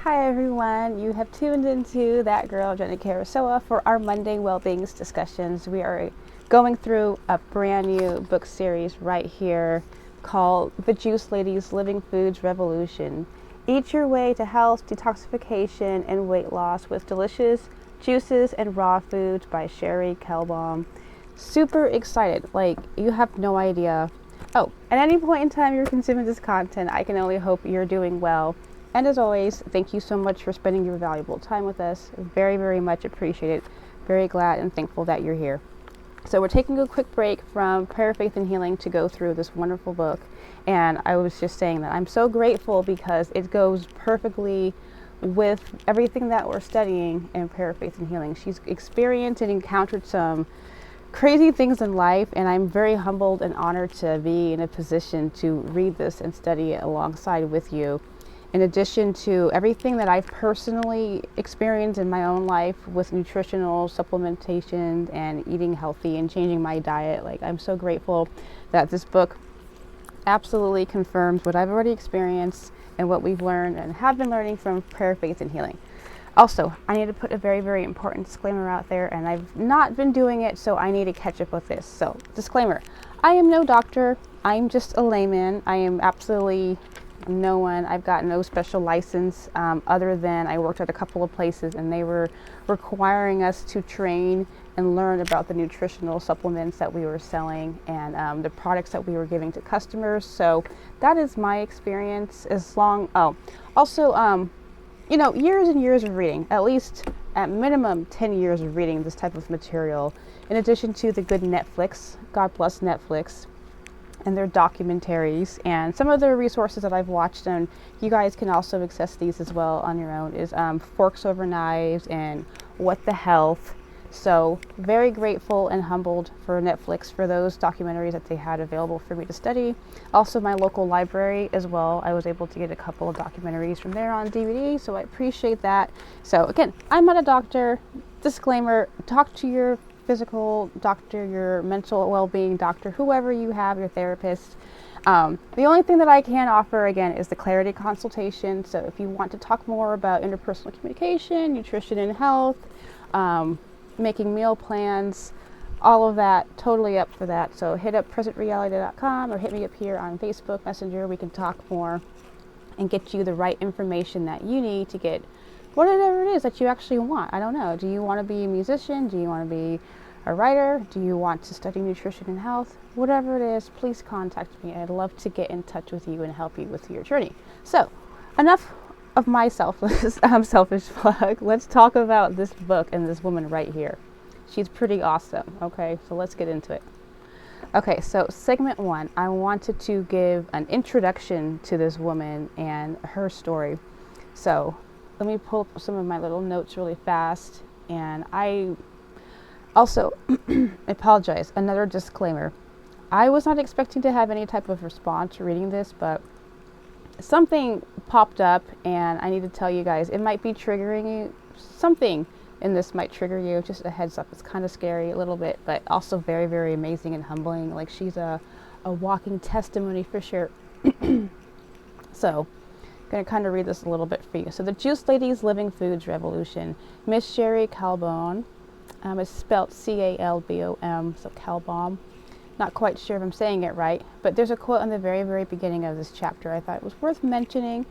Hi everyone, you have tuned into That Girl, Jenny Karasoa, for our Monday Wellbeings discussions. We are going through a brand new book series right here called The Juice Ladies Living Foods Revolution. Eat your way to health, detoxification, and weight loss with delicious juices and raw foods by Cherie Calbom. Super excited, like you have no idea. Oh, at any point in time you're consuming this content, I can only hope you're doing well. And as always, thank you so much for spending your valuable time with us. Very, very much appreciated. Very glad and thankful that you're here. So we're taking a quick break from Prayer, Faith, and Healing to go through this wonderful book. And I was just saying that I'm so grateful because it goes perfectly with everything that we're studying in Prayer, Faith, and Healing. She's experienced and encountered some crazy things in life, and I'm very humbled and honored to be in a position to read this and study it alongside with you. In addition to everything that I've personally experienced in my own life with nutritional supplementation and eating healthy and changing my diet, like I'm so grateful that this book absolutely confirms what I've already experienced and what we've learned and have been learning from Prayer, Faith, and Healing. Also, I need to put a very, very important disclaimer out there, and I've not been doing it, so I need to catch up with this. So, disclaimer, I am no doctor. I'm just a layman. I am absolutely no one. I've got no special license other than I worked at a couple of places and they were requiring us to train and learn about the nutritional supplements that we were selling and the products that we were giving to customers. So that is my experience. Years and years of reading, at least at minimum 10 years of reading this type of material, in addition to the good Netflix. God bless Netflix and their documentaries and some of the resources that I've watched, and you guys can also access these as well on your own, is Forks Over Knives and What the Health. So very grateful and humbled for Netflix for those documentaries that they had available for me to study. Also my local library as well, I was able to get a couple of documentaries from there on DVD, so I appreciate that. So again, I'm not a doctor. Disclaimer, talk to your physical doctor, your mental well-being doctor, whoever you have, your therapist. The only thing that I can offer again is the clarity consultation. So if you want to talk more about interpersonal communication, nutrition and health, making meal plans, all of that, totally up for that. So hit up presentreality.com or hit me up here on Facebook Messenger. We can talk more and get you the right information that you need to get whatever it is that you actually want. I don't know. Do you want to be a musician? Do you want to be a writer? Do you want to study nutrition and health? Whatever it is, please contact me. I'd love to get in touch with you and help you with your journey. So, enough of my selfish plug. Let's talk about this book and this woman right here. She's pretty awesome. Okay, so let's get into it. Okay, so segment 1, I wanted to give an introduction to this woman and her story. So let me pull up some of my little notes really fast. And I also apologize, another disclaimer. I was not expecting to have any type of response reading this, but something popped up and I need to tell you guys, it might be triggering you. Something in this might trigger you. Just a heads up. It's kind of scary a little bit, but also very, very amazing and humbling. Like she's a walking testimony for sure. So I'm going to kind of read this a little bit for you. So the Juice Ladies Living Foods Revolution. Miss Cherie Calbom. It's spelled C-A-L-B-O-M, so Calbom. Not quite sure if I'm saying it right, but there's a quote in the very, very beginning of this chapter I thought it was worth mentioning.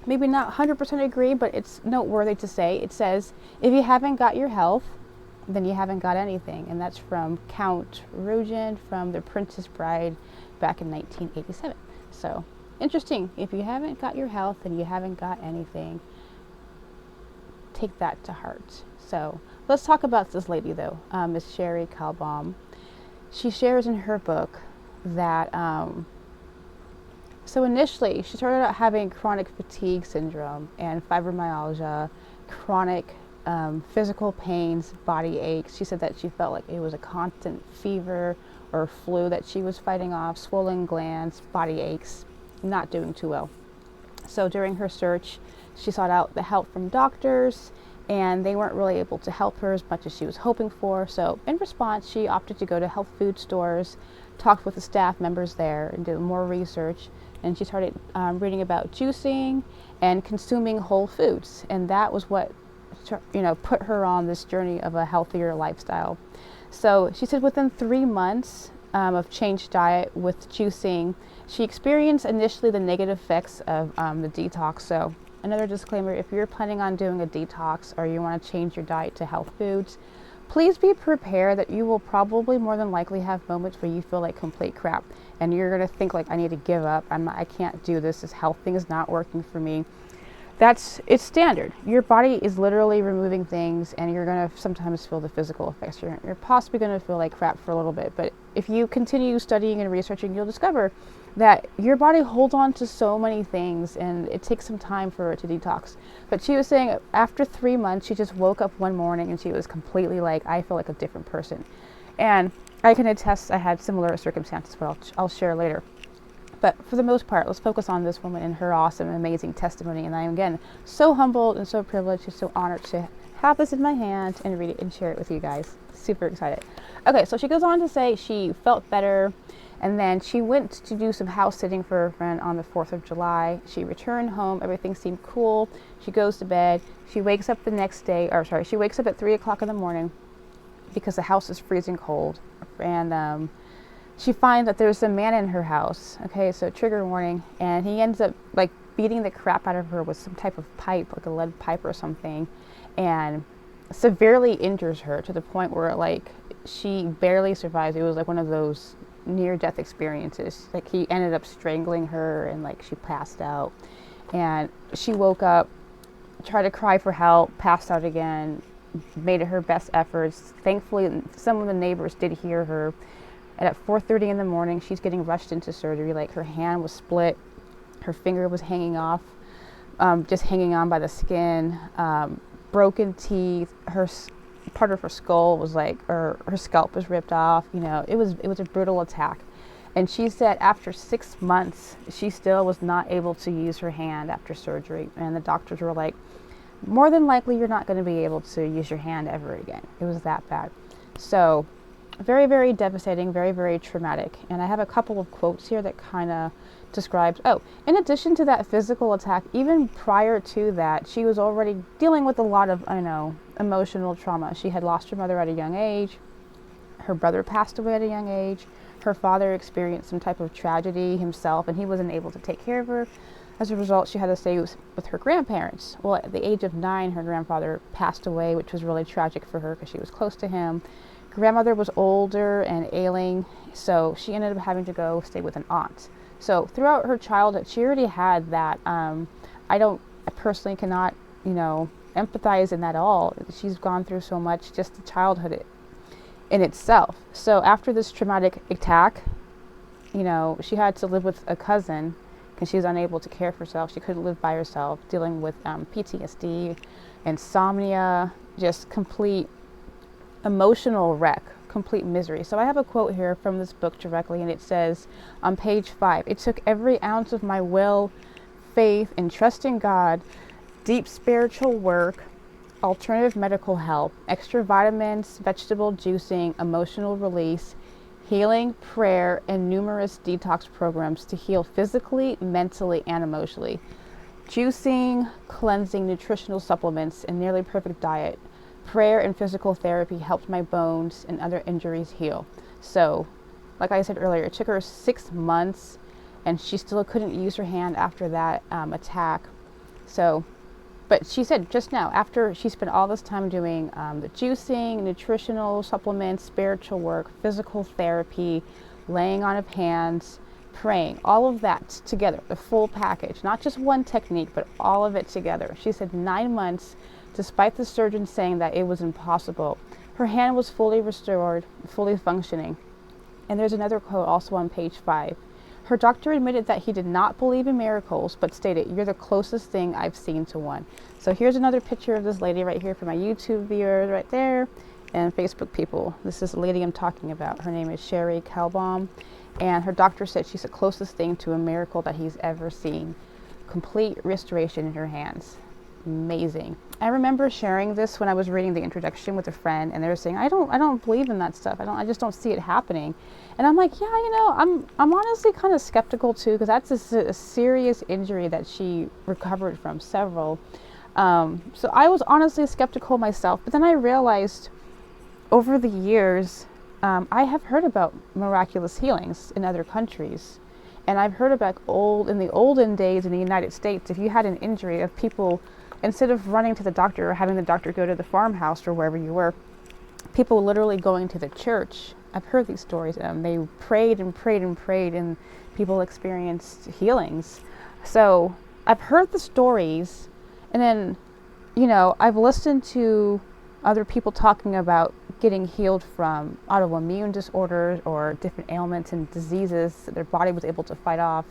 Maybe not 100% agree, but it's noteworthy to say. It says, if you haven't got your health, then you haven't got anything. And that's from Count Rugen from The Princess Bride back in 1987. So interesting. If you haven't got your health, then you haven't got anything. Take that to heart. So let's talk about this lady though, Miss Cherie Calbom. She shares in her book that so initially she started out having chronic fatigue syndrome and fibromyalgia, chronic physical pains, body aches. She said that she felt like it was a constant fever or flu that she was fighting off, swollen glands, body aches, not doing too well. So during her search, she sought out the help from doctors, and they weren't really able to help her as much as she was hoping for. So in response, she opted to go to health food stores, talked with the staff members there, and did more research. and she started reading about juicing and consuming whole foods, and that was what put her on this journey of a healthier lifestyle. So she said within 3 months of changed diet with juicing, she experienced initially the negative effects of the detox. So another disclaimer, if you're planning on doing a detox or you want to change your diet to health foods, please be prepared that you will probably more than likely have moments where you feel like complete crap and you're going to think like, I need to give up. I can't do this. This health thing is not working for me. It's standard. Your body is literally removing things, and you're going to sometimes feel the physical effects. You're possibly going to feel like crap for a little bit, but if you continue studying and researching, you'll discover that your body holds on to so many things, and it takes some time for it to detox. But she was saying after 3 months, she just woke up one morning and she was completely like, I feel like a different person. And I can attest I had similar circumstances, but I'll share later. But for the most part, let's focus on this woman and her awesome, amazing testimony. And I am, again, so humbled and so privileged and so honored to have this in my hand and read it and share it with you guys. Super excited. Okay, so she goes on to say she felt better, and then she went to do some house sitting for a friend on the 4th of July. She returned home. Everything seemed cool. She goes to bed. She wakes up the next day, she wakes up at 3 o'clock in the morning because the house is freezing cold. And she finds that there's a man in her house. Okay, so trigger warning. And he ends up like beating the crap out of her with some type of pipe, like a lead pipe or something, and severely injures her to the point where like she barely survives. It was like one of those near-death experiences. Like he ended up strangling her, and like she passed out. And she woke up, tried to cry for help, passed out again, made her best efforts. Thankfully, some of the neighbors did hear her. And at 4:30 in the morning, she's getting rushed into surgery. Like her hand was split, her finger was hanging off, just hanging on by the skin, broken teeth. Part of her skull was like, or her scalp was ripped off. It was a brutal attack. And she said after 6 months, she still was not able to use her hand after surgery. And the doctors were like, more than likely, you're not going to be able to use your hand ever again. It was that bad. So very, very devastating, very, very traumatic. And I have a couple of quotes here that kind of describes, in addition to that physical attack, even prior to that, she was already dealing with a lot of, emotional trauma. She had lost her mother at a young age. Her brother passed away at a young age. Her father experienced some type of tragedy himself, and he wasn't able to take care of her. As a result, she had to stay with her grandparents. Well, at the age of 9, her grandfather passed away, which was really tragic for her because she was close to him. Grandmother was older and ailing, so she ended up having to go stay with an aunt. So throughout her childhood, she already had that. I personally cannot, empathize in that at all. She's gone through so much, just the childhood in itself. So after this traumatic attack, she had to live with a cousin because she was unable to care for herself. She couldn't live by herself, dealing with PTSD, insomnia, just complete emotional wreck, complete misery. So I have a quote here from this book directly, and it says on page 5, "It took every ounce of my will, faith, and trust in God, deep spiritual work, alternative medical help, extra vitamins, vegetable juicing, emotional release, healing, prayer, and numerous detox programs to heal physically, mentally, and emotionally. Juicing, cleansing, nutritional supplements, and nearly perfect diet. Prayer and physical therapy helped my bones and other injuries heal." So, like I said earlier, it took her 6 months, and she still couldn't use her hand after that attack. So, but she said just now, after she spent all this time doing the juicing, nutritional supplements, spiritual work, physical therapy, laying on of hands, praying, all of that together, the full package, not just one technique, but all of it together. She said 9 months, despite the surgeon saying that it was impossible, her hand was fully restored, fully functioning. And there's another quote also on page 5. Her doctor admitted that he did not believe in miracles, but stated, "You're the closest thing I've seen to one." So here's another picture of this lady right here for my YouTube viewers right there, and Facebook people. This is the lady I'm talking about. Her name is Cherie Calbom, and her doctor said she's the closest thing to a miracle that he's ever seen. Complete restoration in her hands. amazing. I remember sharing this when I was reading the introduction with a friend, and they were saying, I don't believe in that stuff. I just don't see it happening. And I'm like, yeah, I'm honestly kind of skeptical too, because that's a serious injury that she recovered from, several. So I was honestly skeptical myself, but then I realized over the years, I have heard about miraculous healings in other countries. And I've heard about in the olden days in the United States, if you had an injury, of people, instead of running to the doctor or having the doctor go to the farmhouse or wherever you were, people literally going to the church. I've heard these stories. They prayed and prayed and prayed, and people experienced healings. So I've heard the stories, and then, I've listened to other people talking about getting healed from autoimmune disorders or different ailments and diseases that their body was able to fight off.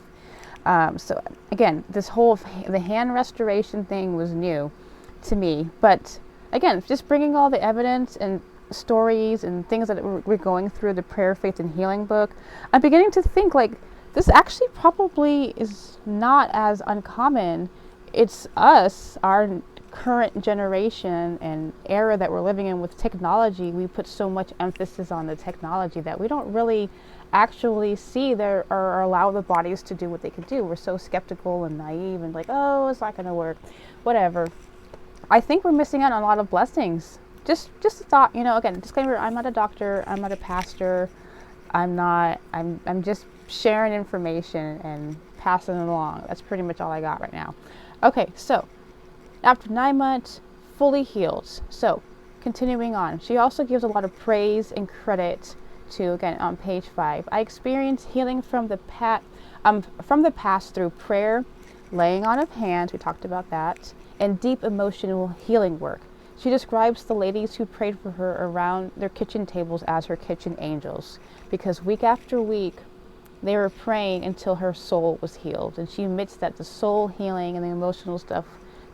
So again, the hand restoration thing was new to me. But again, just bringing all the evidence and stories and things that we're going through the Prayer, Faith, and Healing book, I'm beginning to think like this actually probably is not as uncommon. It's us, our current generation and era that we're living in with technology. We put so much emphasis on the technology that we don't really actually see there or allow the bodies to do what they can do. We're so skeptical and naive and like, oh, it's not going to work, whatever. I think we're missing out on a lot of blessings. Just a thought, again, disclaimer, I'm not a doctor, I'm not a pastor, I'm just sharing information and passing it along. That's pretty much all I got right now. Okay, so after 9 months, fully healed. So continuing on, she also gives a lot of praise and credit to, again, on page 5. I experienced healing from the past through prayer, laying on of hands, we talked about that, and deep emotional healing work. She describes the ladies who prayed for her around their kitchen tables as her kitchen angels, because week after week, they were praying until her soul was healed. And she admits that the soul healing and the emotional stuff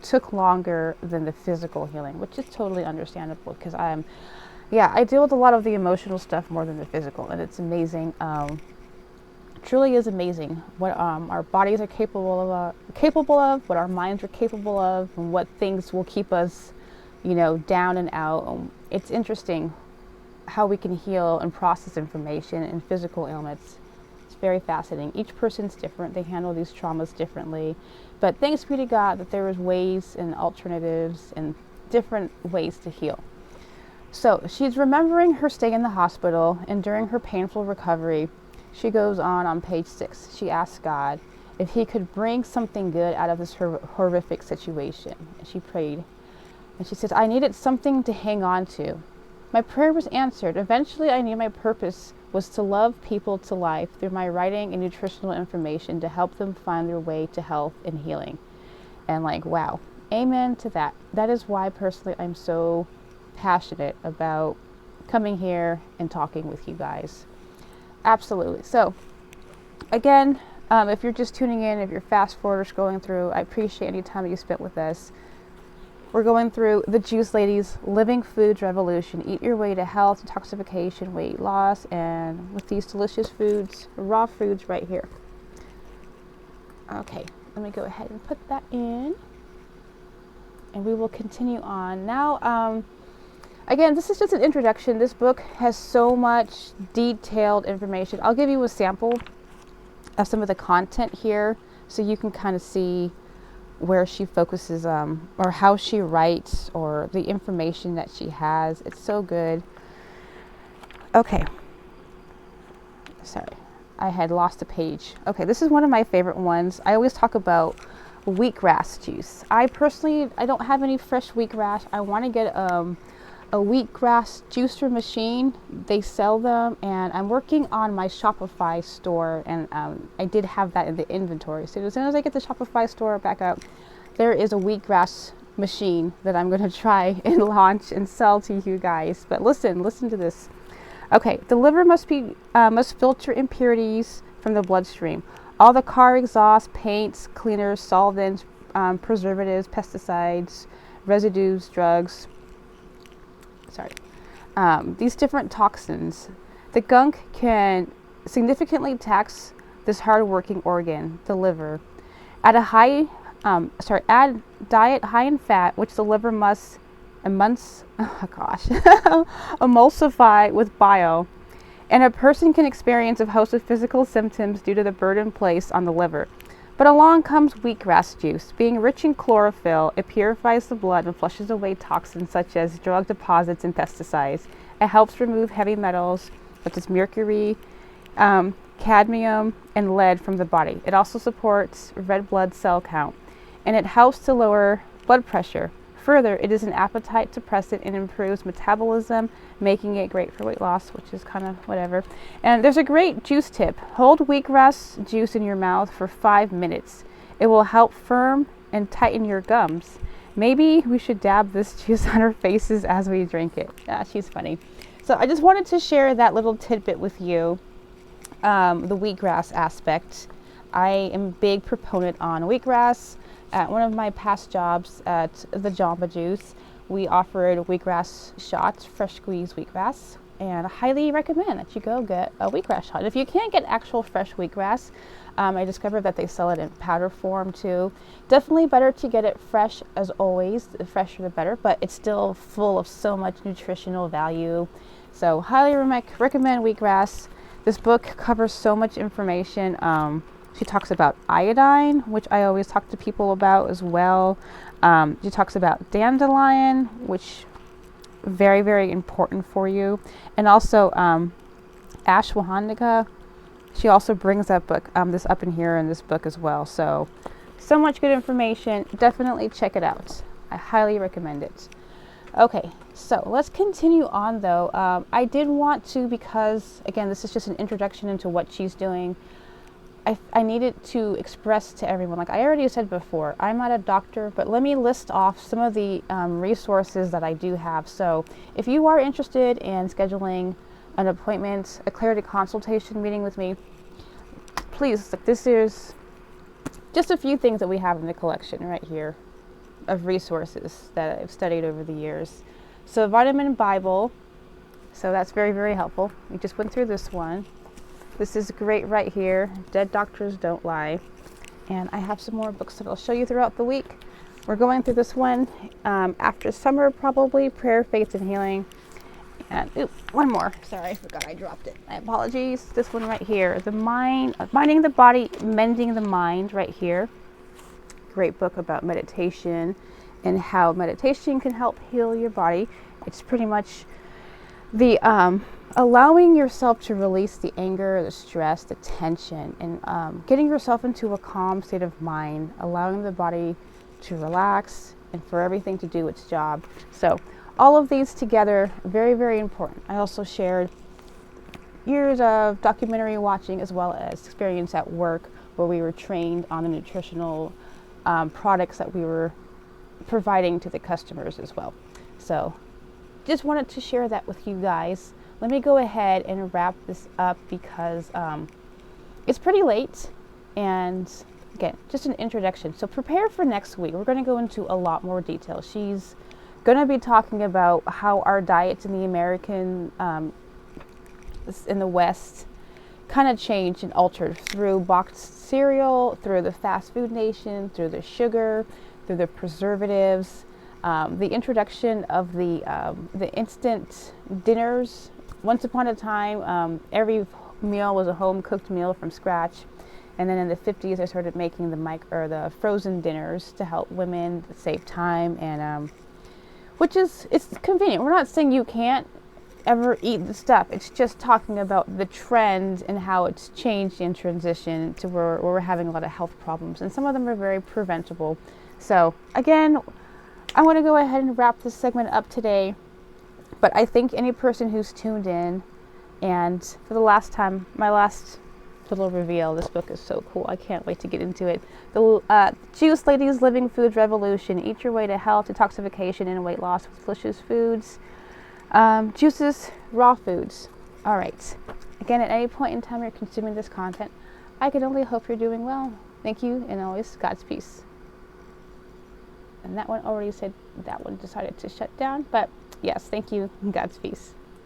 took longer than the physical healing, which is totally understandable, because I deal with a lot of the emotional stuff more than the physical, and it's amazing. Truly is amazing what our bodies are capable of, what our minds are capable of, and what things will keep us, down and out. It's interesting how we can heal and process information and physical ailments. It's very fascinating. Each person's different. They handle these traumas differently. But thanks be to God that there is ways and alternatives and different ways to heal. So she's remembering her stay in the hospital, and during her painful recovery, she goes on page 6. She asks God if he could bring something good out of this horrific situation. And she prayed. And she says, I needed something to hang on to. My prayer was answered. Eventually, I knew my purpose was to love people to life through my writing and nutritional information to help them find their way to health and healing. And wow, amen to that. That is why personally I'm so passionate about coming here and talking with you guys. Absolutely. So again, if you're just tuning in, if you're fast forwarders going through, I appreciate any time you spent with us. We're going through the Juice Ladies Living Foods Revolution. Eat your way to health, detoxification, weight loss, and with these delicious foods, raw foods right here. Okay, let me go ahead and put that in. And we will continue on. Now, again, this is just an introduction. This book has so much detailed information. I'll give you a sample of some of the content here so you can kind of see where she focuses or how she writes or the information that she has. It's so good. Okay. Sorry, I had lost a page. Okay, this is one of my favorite ones. I always talk about wheatgrass juice. I don't have any fresh wheatgrass. I want to get a wheatgrass juicer machine. They sell them, and I'm working on my Shopify store, and I did have that in the inventory. So as soon as I get the Shopify store back up, there is a wheatgrass machine that I'm going to try and launch and sell to you guys. But listen to this. Okay, the liver must filter impurities from the bloodstream. All the car exhaust, paints, cleaners, solvents, preservatives, pesticides, residues, drugs. These different toxins. The gunk can significantly tax this hard-working organ, the liver. At a high add diet high in fat, which the liver must emulsify with bile, and a person can experience a host of physical symptoms due to the burden placed on the liver. But along comes wheatgrass juice. Being rich in chlorophyll, it purifies the blood and flushes away toxins such as drug deposits and pesticides. It helps remove heavy metals such as mercury, cadmium, and lead from the body. It also supports red blood cell count, and it helps to lower blood pressure. Further, it is an appetite suppressant and improves metabolism, making it great for weight loss, which is kind of whatever. And there's a great juice tip. Hold wheatgrass juice in your mouth for 5 minutes. It will help firm and tighten your gums. Maybe we should dab this juice on our faces as we drink it. She's funny. So I just wanted to share that little tidbit with you, the wheatgrass aspect. I am a big proponent on wheatgrass. At one of my past jobs at the Jamba Juice, we offered wheatgrass shots, fresh squeezed wheatgrass, and I highly recommend that you go get a wheatgrass shot. If you can't get actual fresh wheatgrass, I discovered that they sell it in powder form too. Definitely better to get it fresh as always. The fresher the better, but it's still full of so much nutritional value. So highly recommend wheatgrass. This book covers so much information. She talks about iodine, which I always talk to people about as well. She talks about dandelion, which very, very important for you. And also ashwagandha. She also brings that book, this up in here in this book as well. So much good information. Definitely check it out. I highly recommend it. Okay, so let's continue on though. I did want to, because again, this is just an introduction into what she's doing. I needed to express to everyone, like I already said before, I'm not a doctor, but let me list off some of the resources that I do have. So if you are interested in scheduling an appointment, a clarity consultation meeting with me, please, like, this is just a few things that we have in the collection right here of resources that I've studied over the years. So Vitamin Bible, so that's very, very helpful. We just went through this one. This is great right here. Dead Doctors Don't Lie. And I have some more books that I'll show you throughout the week. We're going through this one after summer, probably. Prayer, Faith, and Healing. And one more. Sorry, I forgot I dropped it. My apologies. This one right here. The Mind, Minding the Body, Mending the Mind right here. Great book about meditation and how meditation can help heal your body. It's pretty much the allowing yourself to release the anger, the stress, the tension, and getting yourself into a calm state of mind, allowing the body to relax and for everything to do its job. So all of these together, very, very important. I also shared years of documentary watching as well as experience at work where we were trained on the nutritional products that we were providing to the customers as well. So just wanted to share that with you guys. Let me go ahead and wrap this up because it's pretty late, and again, just an introduction. So prepare for next week. We're going to go into a lot more detail. She's going to be talking about how our diets in the American, in the West, kind of changed and altered through boxed cereal, through the fast food nation, through the sugar, through the preservatives, the introduction of the instant dinners. Once upon a time, every meal was a home-cooked meal from scratch, and then in the 50s, they started making the frozen dinners to help women save time, and it's convenient. We're not saying you can't ever eat the stuff. It's just talking about the trend and how it's changed in transition to where we're having a lot of health problems, and some of them are very preventable. So again, I want to go ahead and wrap this segment up today. But I think any person who's tuned in, and for the last time, my last little reveal, this book is so cool. I can't wait to get into it. The Juice Ladies Living Foods Revolution. Eat your way to health, detoxification, and weight loss with delicious foods. Juices, raw foods. All right. Again, at any point in time you're consuming this content, I can only hope you're doing well. Thank you, and always God's peace. And that one already said that one decided to shut down, but yes, thank you, God's peace.